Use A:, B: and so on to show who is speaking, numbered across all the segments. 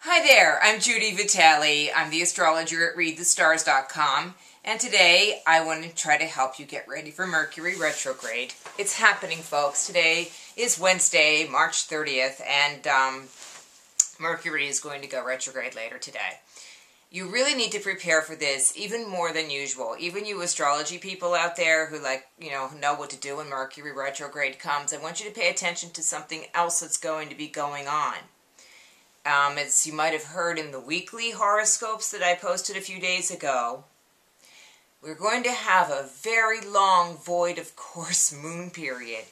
A: Hi there, I'm Judi Vitale. I'm the astrologer at readthestars.com, and today I want to try to help you get ready for Mercury retrograde. It's happening, folks. Today is Wednesday, March 30th, and Mercury is going to go retrograde later today. You really need to prepare for this even more than usual. Even you astrology people out there who know what to do when Mercury retrograde comes, I want you to pay attention to something else that's going to be going on. As you might have heard in the weekly horoscopes that I posted a few days ago, we're going to have a very long void of course moon period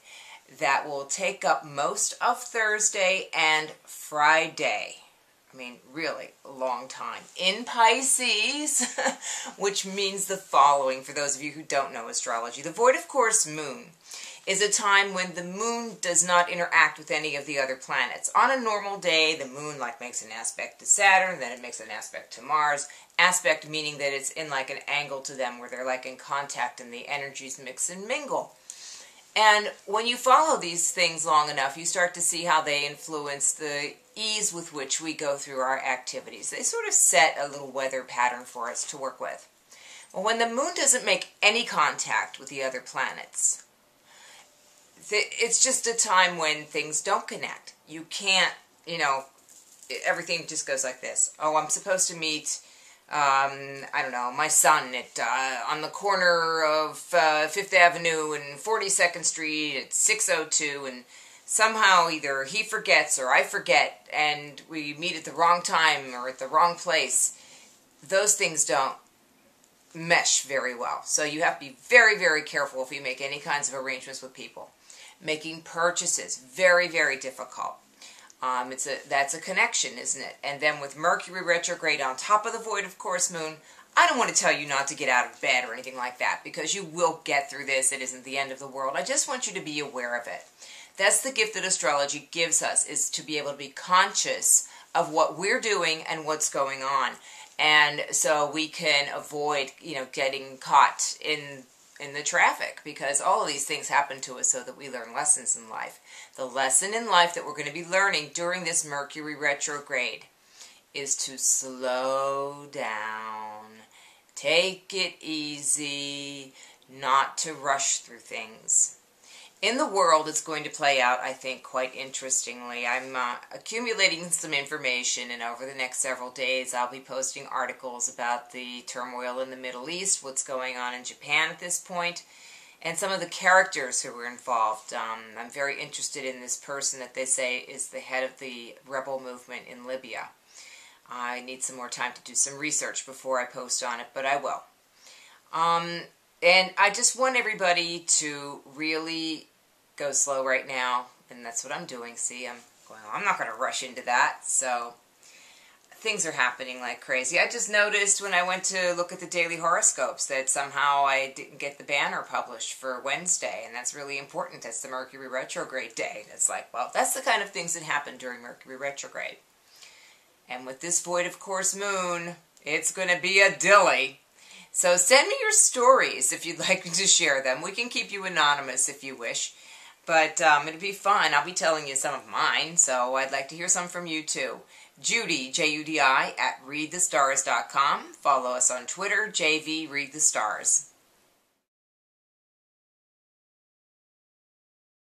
A: that will take up most of Thursday and Friday. I mean, really a long time. In Pisces, which means the following, for those of you who don't know astrology. The void of course moon is a time when the moon does not interact with any of the other planets. On a normal day, the moon makes an aspect to Saturn, then it makes an aspect to Mars. Aspect meaning that it's in an angle to them where they're in contact and the energies mix and mingle. And when you follow these things long enough, you start to see how they influence the ease with which we go through our activities. They sort of set a little weather pattern for us to work with. Well, when the moon doesn't make any contact with the other planets, it's just a time when things don't connect. You can't, everything just goes like this. Oh, I'm supposed to meet, I don't know, my son on the corner of 5th Avenue and 42nd Street at 6:02, and somehow either he forgets or I forget, and we meet at the wrong time or at the wrong place. Those things don't mesh very well. So you have to be very, very careful if you make any kinds of arrangements with people. Making purchases, very, very difficult. That's a connection, isn't it? And then with Mercury retrograde on top of the void of course moon, I don't want to tell you not to get out of bed or anything like that, because you will get through this. It isn't the end of the world. I just want you to be aware of it. That's the gift that astrology gives us, is to be able to be conscious of what we're doing and what's going on. And so we can avoid, getting caught in the traffic, because all of these things happen to us so that we learn lessons in life. The lesson in life that we're going to be learning during this Mercury retrograde is to slow down, take it easy, not to rush through things. In the world, it's going to play out, I think, quite interestingly. I'm accumulating some information, and over the next several days, I'll be posting articles about the turmoil in the Middle East, what's going on in Japan at this point, and some of the characters who were involved. I'm very interested in this person that they say is the head of the rebel movement in Libya. I need some more time to do some research before I post on it, but I will. And I just want everybody to really go slow right now, and that's what I'm doing. See, I'm not going to rush into that, so things are happening like crazy. I just noticed when I went to look at the daily horoscopes that somehow I didn't get the banner published for Wednesday, and that's really important. That's the Mercury retrograde day. It's well, that's the kind of things that happen during Mercury retrograde. And with this void of course moon, it's going to be a dilly. So send me your stories if you'd like to share them. We can keep you anonymous if you wish. But it'll be fun. I'll be telling you some of mine, so I'd like to hear some from you too. Judi, Judi, at readthestars.com. Follow us on Twitter, JV Read the Stars.